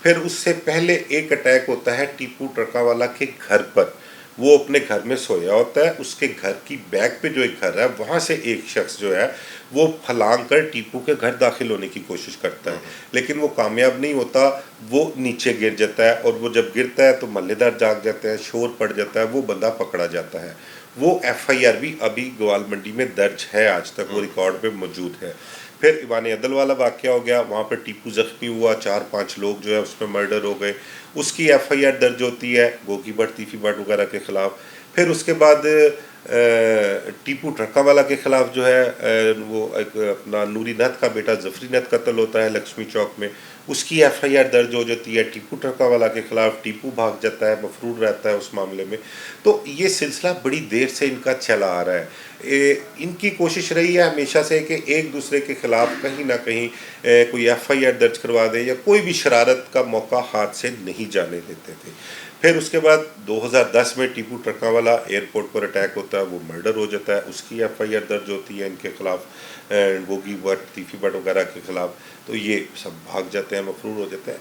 پھر اس سے پہلے ایک اٹیک ہوتا ہے ٹیپو ٹرکا والا کے گھر پر. وہ اپنے گھر میں سویا ہوتا ہے, اس کے گھر کی بیک پہ جو ایک گھر ہے وہاں سے ایک شخص جو ہے وہ پھلانگ کر ٹیپو کے گھر داخل ہونے کی کوشش کرتا ہے, لیکن وہ کامیاب نہیں ہوتا, وہ نیچے گر جاتا ہے, اور وہ جب گرتا ہے تو محلے دار جاگ جاتے ہیں, شور پڑ جاتا ہے, وہ بندہ پکڑا جاتا ہے. وہ ایف آئی آر بھی ابھی گوال منڈی میں درج ہے, آج تک وہ ریکارڈ پہ موجود ہے. پھر ایوان عدل والا واقعہ ہو گیا, وہاں پہ ٹیپو زخمی ہوا, 4-5 لوگ جو ہے اس میں مرڈر ہو گئے, اس کی ایف آئی آر درج ہوتی ہے گوگی بٹ, تیفی بٹ وغیرہ کے خلاف. پھر اس کے بعد ٹیپو ٹرکا والا کے خلاف جو ہے وہ ایک اپنا نوری نتھ کا بیٹا ظفری نتھ قتل ہوتا ہے لکشمی چوک میں, اس کی ایف آئی آر درج ہو جاتی ہے. ٹیپو ٹرکا والا کے خلاف ٹیپو بھاگ جاتا ہے, مفرور رہتا ہے اس معاملے میں. تو یہ سلسلہ بڑی دیر سے ان کا چلا آ رہا ہے. ان کی کوشش رہی ہے ہمیشہ سے کہ ایک دوسرے کے خلاف کہیں نہ کہیں کوئی ایف آئی آر درج کروا دے, یا کوئی بھی شرارت کا موقع ہاتھ سے نہیں جانے دیتے تھے. پھر اس کے بعد 2010 میں ٹیپو ٹرکا والا ایئرپورٹ پر اٹیک ہوتا ہے, وہ مرڈر ہو جاتا ہے, اس کی ایف آئی آر درج ہوتی ہے ان کے خلاف, گوگی بٹ, تیفی بٹ وغیرہ کے خلاف. تو یہ سب بھاگ جاتے ہیں, مفرور ہو جاتے ہیں.